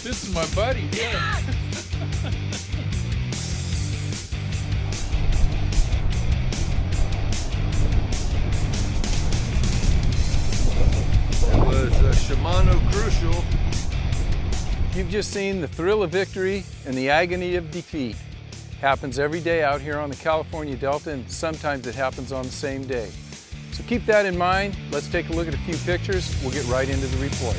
This is my buddy here. It was Shimano Crucial. You've just seen the thrill of victory and the agony of defeat. Happens every day out here on the California Delta, and sometimes it happens on the same day. So keep that in mind. Let's take a look at a few pictures. We'll get right into the report.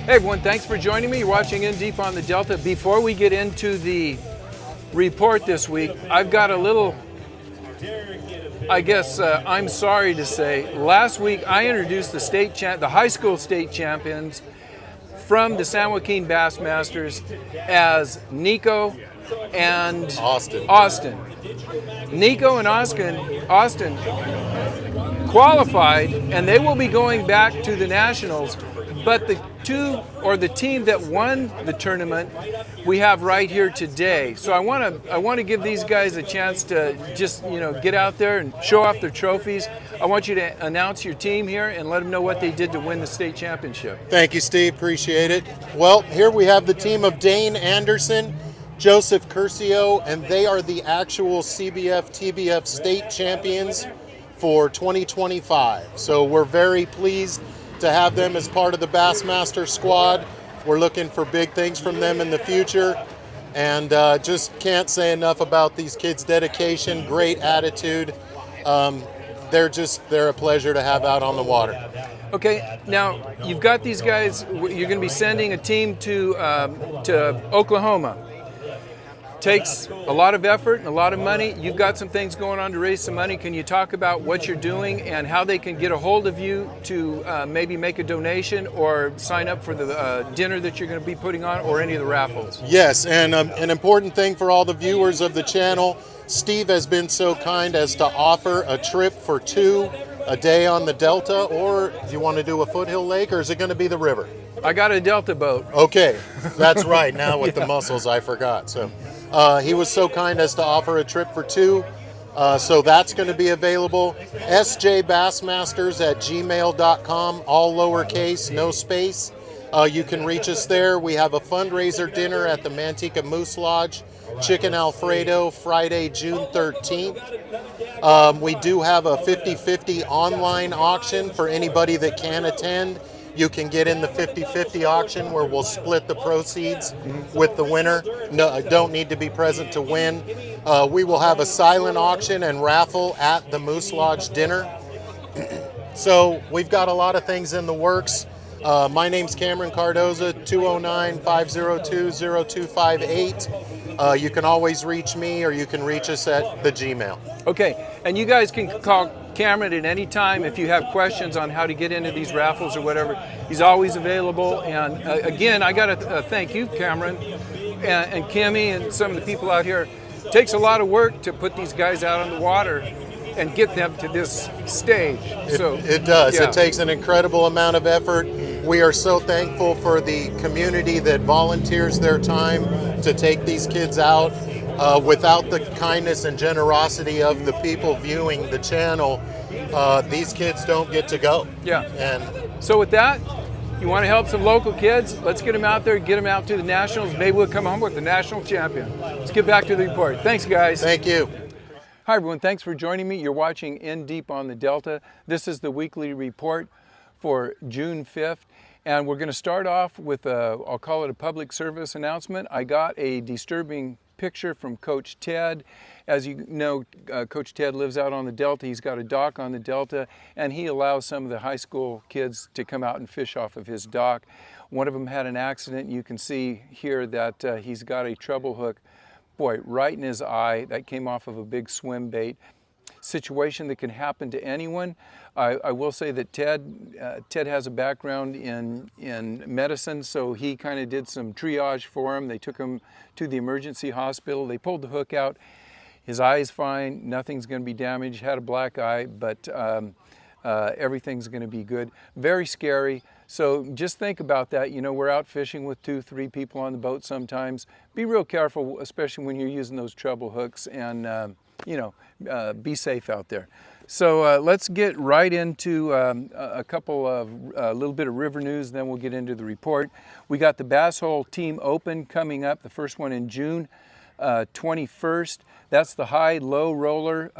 Hey everyone, thanks for joining me. You're watching In Deep on the Delta. Before we get into the report this week, I've got a little, I'm sorry to say, last week I introduced the high school state champions from the Sanwaqin Bass Masters as Nico and Austin. Nico and Austin qualified, and they will be going back to the Nationals. But the team that won the tournament, we have right here today. So I want to give these guys a chance to just get out there and show off their trophies. I want you to announce your team here and let them know what they did to win the state championship. Thank you, Steve. Appreciate it. Well, here we have the team of Dane Anderson, Joseph Curcio, and they are the actual CBF TBF state champions for 2025. So we're very pleased to have them as part of the Bassmaster squad. We're looking for big things from them in the future, and just can't say enough about these kids' dedication, great attitude. They're a pleasure to have out on the water. Okay, now you've got these guys. You're going to be sending a team to Oklahoma. Takes a lot of effort and a lot of money. You've got some things going on to raise some money. Can you talk about what you're doing and how they can get a hold of you to maybe make a donation or sign up for the dinner that you're going to be putting on, or any of the raffles? Yes, and an important thing for all the viewers of the channel, Steve has been so kind as to offer a trip for two, a day on the Delta, or do you want to do a foothill lake, or is it going to be the river? I got a Delta boat. Okay, that's right. Now with the muscles, I forgot. So he was so kind as to offer a trip for two. So that's going to be available. sjbassmasters@gmail.com, all lowercase, no space. You can reach us there. We have a fundraiser dinner at the Manteca Moose Lodge, Chicken Alfredo, Friday, June 13th. We do have a 50-50 online auction for anybody that can attend. You can get in the 50-50 auction where we'll split the proceeds with the winner. No, don't need to be present to win. We will have a silent auction and raffle at the Moose Lodge dinner. So we've got a lot of things in the works. My name's Cameron Cardoza, 209-502-0258. You can always reach me, or you can reach us at the Gmail. Okay, and you guys can call Cameron at any time if you have questions on how to get into these raffles or whatever. He's always available. And again, I got to thank you, Cameron, and Kimmy, and some of the people out here. It takes a lot of work to put these guys out on the water and get them to this stage. It does. Yeah. It takes an incredible amount of effort. We are so thankful for the community that volunteers their time to take these kids out. Without the kindness and generosity of the people viewing the channel, these kids don't get to go. Yeah. And so with that, you want to help some local kids? Let's get them out there, get them out to the Nationals. Maybe we'll come home with the national champion. Let's get back to the report. Thanks, guys. Thank you. Hi, everyone. Thanks for joining me. You're watching In Deep on the Delta. This is the weekly report for June 5th. And we're going to start off with I'll call it a public service announcement. I got a disturbing picture from Coach Ted. As you know, Coach Ted lives out on the Delta. He's got a dock on the Delta, and he allows some of the high school kids to come out and fish off of his dock. One of them had an accident. You can see here that he's got a treble hook, boy, right in his eye. That came off of a big swim bait. situation that can happen to anyone. I will say that Ted has a background in medicine, so he kind of did some triage for him. They took him to the emergency hospital. They pulled the hook out. His eye's fine. Nothing's going to be damaged. Had a black eye, but everything's going to be good. Very scary. So just think about that. You know, we're out fishing with 2, 3 people on the boat sometimes. Be real careful, especially when you're using those treble hooks, and you know, be safe out there. So let's get right into a couple of a little bit of river news, then we'll get into the report. We got the Bass Hole Team Open coming up, the first one in June 21st. That's the high-low roller,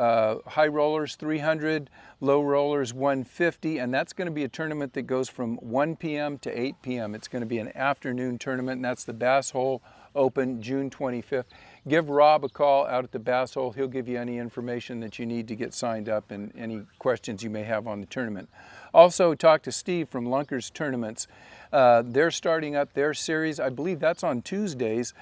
high rollers 300, low rollers 150, and that's going to be a tournament that goes from 1 p.m. to 8 p.m. It's going to be an afternoon tournament, and that's the Bass Hole Open, June 25th. Give Rob a call out at the Bass Hole. He'll give you any information that you need to get signed up and any questions you may have on the tournament. Also, talk to Steve from Lunker's Tournaments. They're starting up their series. I believe that's on Tuesdays.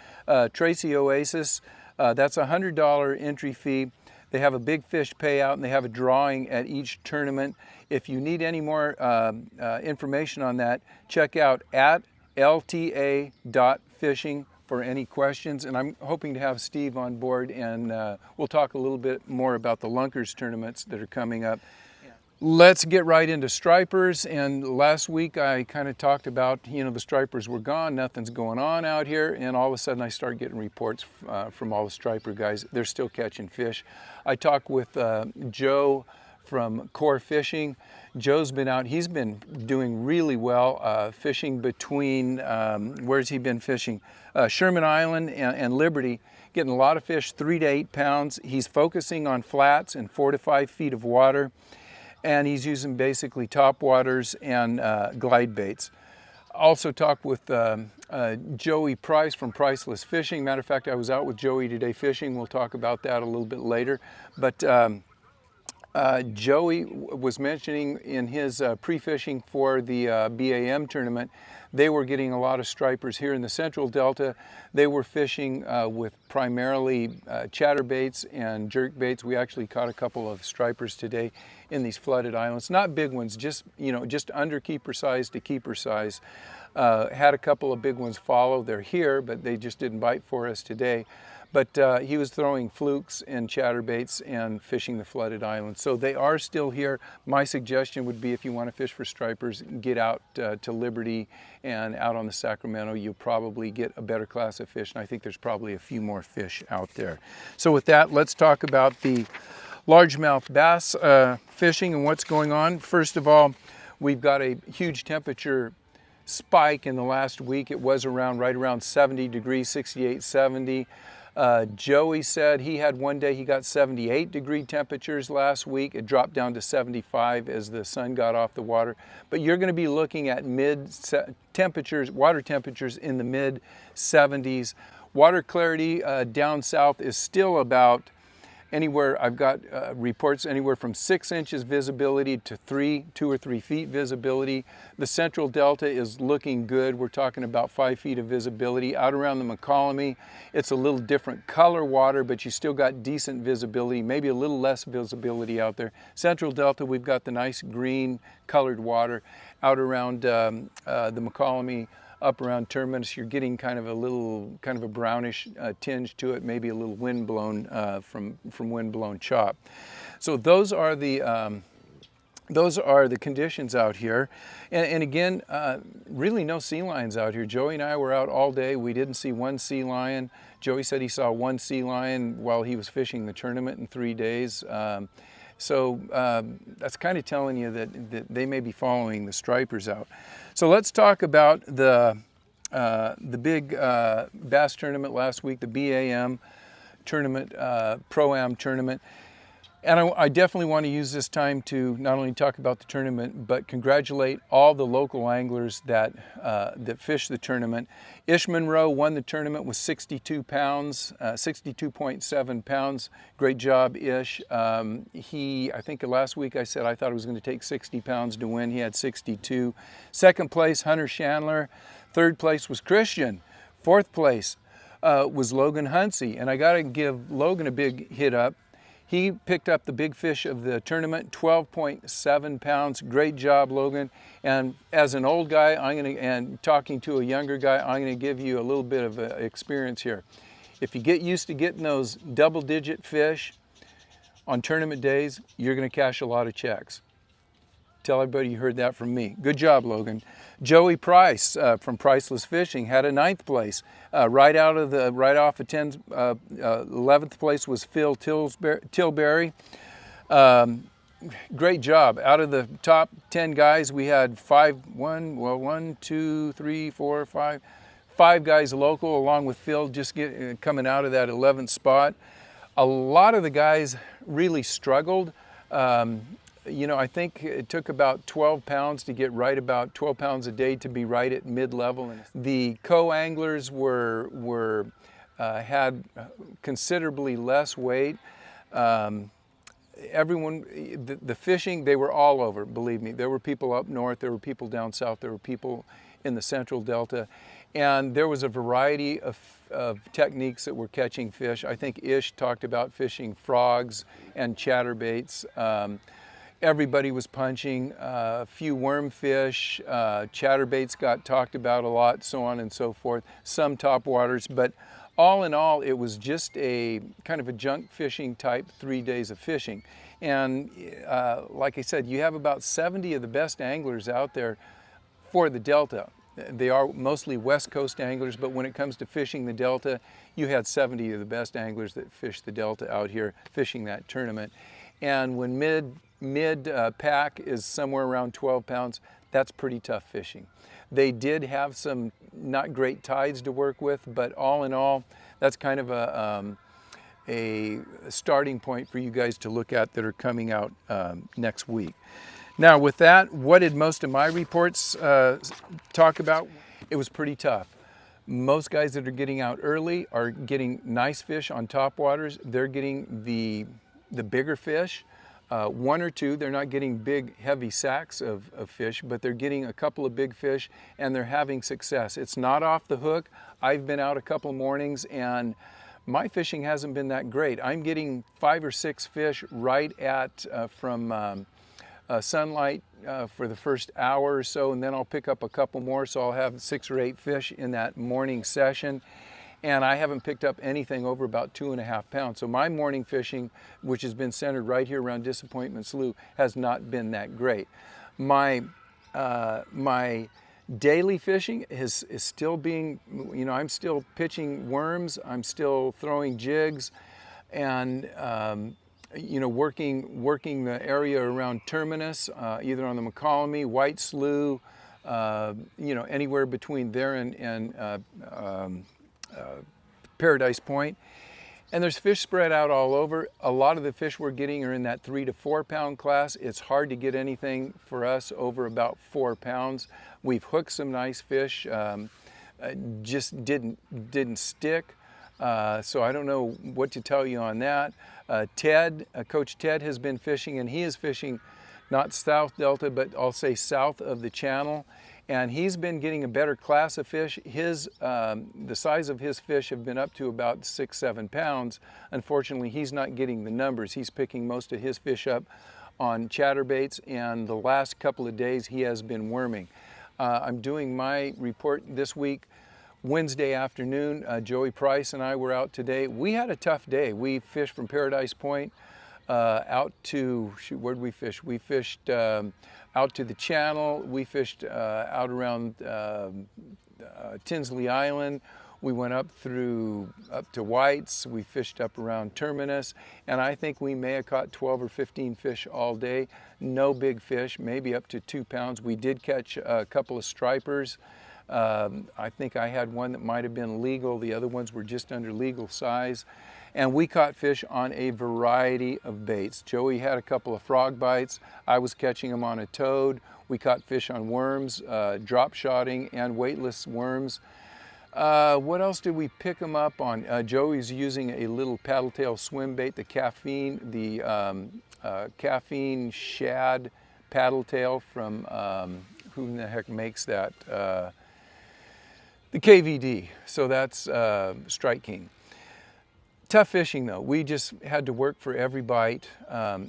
Tracy Oasis, that's a $100 entry fee. They have a big fish payout, and they have a drawing at each tournament. If you need any more information on that, check out at lta.fishing for any questions. And I'm hoping to have Steve on board, and we'll talk a little bit more about the Lunkers tournaments that are coming up. Let's get right into stripers. And last week I kind of talked about, you know, the stripers were gone, nothing's going on out here, and all of a sudden I start getting reports from all the striper guys. They're still catching fish. I talked with Joe from Core Fishing. Joe's been out, he's been doing really well fishing between, where's he been fishing? Sherman Island and Liberty, getting a lot of fish, 3 to 8 pounds. He's focusing on flats and 4 to 5 feet of water, and he's using basically top waters and glide baits. Also talked with Joey Price from Priceless Fishing. Matter of fact, I was out with Joey today fishing. We'll talk about that a little bit later. But Joey was mentioning in his pre-fishing for the BAM tournament, they were getting a lot of stripers here in the Central Delta. They were fishing with primarily chatterbaits and jerkbaits. We actually caught a couple of stripers today in these flooded islands. Not big ones, just, you know, just under keeper size to keeper size. Had a couple of big ones follow. They're here, but they just didn't bite for us today. But he was throwing flukes and chatterbaits and fishing the flooded islands. So they are still here. My suggestion would be, if you want to fish for stripers, get out to Liberty and out on the Sacramento. You'll probably get a better class of fish, and I think there's probably a few more fish out there. So with that, let's talk about the largemouth bass fishing and what's going on. First of all, we've got a huge temperature spike in the last week. It was right around 70 degrees, 68, 70. Joey said he had one day he got 78-degree temperatures last week. It dropped down to 75 as the sun got off the water. But you're going to be looking at temperatures, water temperatures in the mid-70s. Water clarity down south is still about anywhere, I've got reports anywhere from 6 inches visibility to 2 or 3 feet visibility. The Central Delta is looking good. We're talking about 5 feet of visibility. Out around the McCollum, it's a little different color water, but you still got decent visibility, maybe a little less visibility out there. Central Delta, we've got the nice green colored water. Out around the McCollum, up around Terminus, you're getting kind of a brownish tinge to it, maybe a little wind blown from wind blown chop. So those are the conditions out here, and again, really no sea lions out here. Joey and I were out all day. We didn't see one sea lion. Joey said he saw one sea lion while he was fishing the tournament in 3 days. So that's kind of telling you that they may be following the stripers out. So let's talk about the big bass tournament last week, the BAM tournament, Pro-Am tournament. And I definitely want to use this time to not only talk about the tournament, but congratulate all the local anglers that fished the tournament. Ish Monroe won the tournament with 62 pounds, 62.7 pounds. Great job, Ish. I think last week I said I thought it was going to take 60 pounds to win. He had 62. Second place, Hunter Chandler. Third place was Christian. Fourth place was Logan Hunsey. And I got to give Logan a big hit up. He picked up the big fish of the tournament, 12.7 pounds. Great job, Logan. And as an old guy, and talking to a younger guy, I'm gonna give you a little bit of experience here. If you get used to getting those double-digit fish on tournament days, you're gonna cash a lot of checks. Tell everybody you heard that from me. Good job, Logan. Joey Price from Priceless Fishing had a 9th place. Right off of 11th place was Phil Tilbury. Great job. Out of the top 10 guys, we had 5 guys local, along with Phil just coming out of that 11th spot. A lot of the guys really struggled. You know, I think it took about 12 pounds to get right, about 12 pounds a day to be right at mid-level. The co-anglers had considerably less weight. Everyone, the fishing, they were all over, believe me. There were people up north, there were people down south, there were people in the central delta, and there was a variety of techniques that were catching fish. I think Ish talked about fishing frogs and chatterbaits. Everybody was punching, a few wormfish, chatterbaits got talked about a lot, so on and so forth, some topwaters, but all in all, it was just a kind of a junk fishing type 3 days of fishing. And like I said, you have about 70 of the best anglers out there for the Delta. They are mostly West Coast anglers, but when it comes to fishing the Delta, you had 70 of the best anglers that fish the Delta out here fishing that tournament. And when mid-pack is somewhere around 12 pounds, that's pretty tough fishing. They did have some not great tides to work with, but all in all, that's kind of a starting point for you guys to look at that are coming out next week. Now with that, what did most of my reports talk about? It was pretty tough. Most guys that are getting out early are getting nice fish on topwaters. They're getting the bigger fish. 1 or 2, they're not getting big, heavy sacks of fish, but they're getting a couple of big fish and they're having success. It's not off the hook. I've been out a couple mornings and my fishing hasn't been that great. I'm getting 5 or 6 fish right at from sunlight for the first hour or so, and then I'll pick up a couple more, so I'll have 6 or 8 fish in that morning session. And I haven't picked up anything over about 2.5 pounds. So my morning fishing, which has been centered right here around Disappointment Slough, has not been that great. My daily fishing is still being, you know, I'm still pitching worms, I'm still throwing jigs, and you know, working the area around Terminus, either on the McCallamy, White Slough, you know, anywhere between there and Paradise Point. And there's fish spread out all over. A lot of the fish we're getting are in that 3 to 4 pound class. It's hard to get anything for us over about 4 pounds. We've hooked some nice fish, just didn't stick. So I don't know what to tell you on that. Coach Ted has been fishing, and he is fishing not South Delta, but I'll say south of the channel. And he's been getting a better class of fish. The size of his fish have been up to about 6-7 pounds. Unfortunately, he's not getting the numbers. He's picking most of his fish up on chatterbaits, and the last couple of days he has been worming. I'm doing my report this week Wednesday afternoon. Joey Price and I were out today. We had a tough day. We fished from Paradise Point out to, where did we fish? We fished out to the channel. We fished out around Tinsley Island. We went up to White's. We fished up around Terminus, and I think we may have caught 12 or 15 fish all day. No big fish, maybe up to 2 pounds. We did catch a couple of stripers. I think I had one that might have been legal. The other ones were just under legal size. And we caught fish on a variety of baits. Joey had a couple of frog bites. I was catching them on a toad. We caught fish on worms, drop shotting, and weightless worms. What else did we pick them up on? Joey's using a little paddle tail swim bait, the caffeine shad paddle tail from, who in the heck makes that? The KVD, so that's Strike King. Tough fishing though. We just had to work for every bite.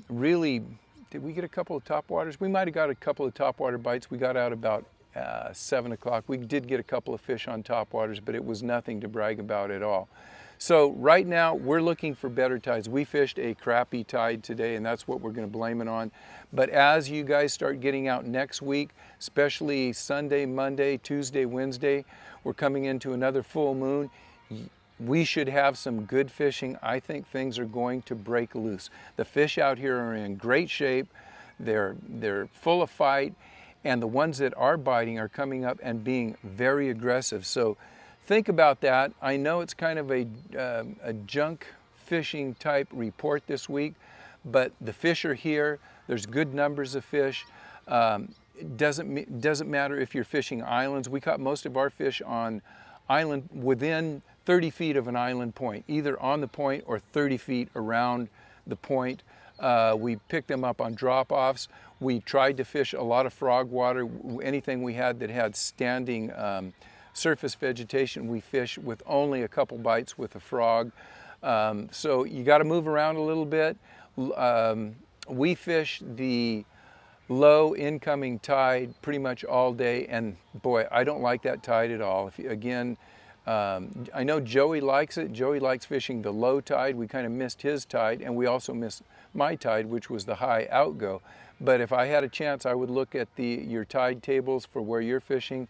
Really, did we get a couple of topwaters? We might have got a couple of topwater bites. We got out about 7 o'clock. We did get a couple of fish on topwaters, but it was nothing to brag about at all. So right now we're looking for better tides. We fished a crappy tide today, and that's what we're going to blame it on. But as you guys start getting out next week, especially Sunday, Monday, Tuesday, Wednesday, we're coming into another full moon. We should have some good fishing. I think things are going to break loose. The fish out here are in great shape. They're full of fight, and the ones that are biting are coming up and being very aggressive. So think about that. I know it's kind of a junk fishing type report this week, but the fish are here. There's good numbers of fish. It doesn't matter if you're fishing islands. We caught most of our fish on island within 30 feet of an island point, either on the point or 30 feet around the point. We picked them up on drop-offs. We tried to fish a lot of frog water. Anything we had that had standing surface vegetation, we fish with only a couple bites with a frog. So you got to move around a little bit. We fish the low incoming tide pretty much all day, and boy, I don't like that tide at all. I know Joey likes it. Joey likes fishing the low tide. We kind of missed his tide, and we also missed my tide, which was the high outgo. But if I had a chance, I would look at your tide tables for where you're fishing,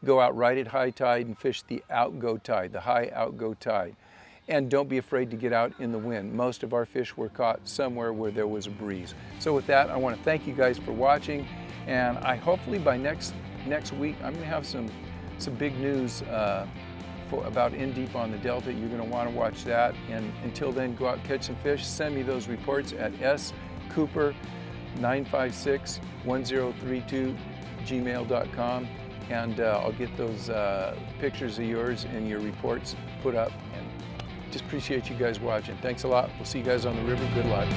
go out right at high tide and fish the outgo tide, the high outgo tide. And don't be afraid to get out in the wind. Most of our fish were caught somewhere where there was a breeze. So with that, I want to thank you guys for watching, and hopefully by next week, I'm going to have some big news about In Deep on the Delta. You're going to want to watch that. And until then, go out and catch some fish. Send me those reports at scooper9561032@gmail.com, and I'll get those pictures of yours and your reports put up. And just appreciate you guys watching. Thanks a lot. We'll see you guys on the river. Good luck.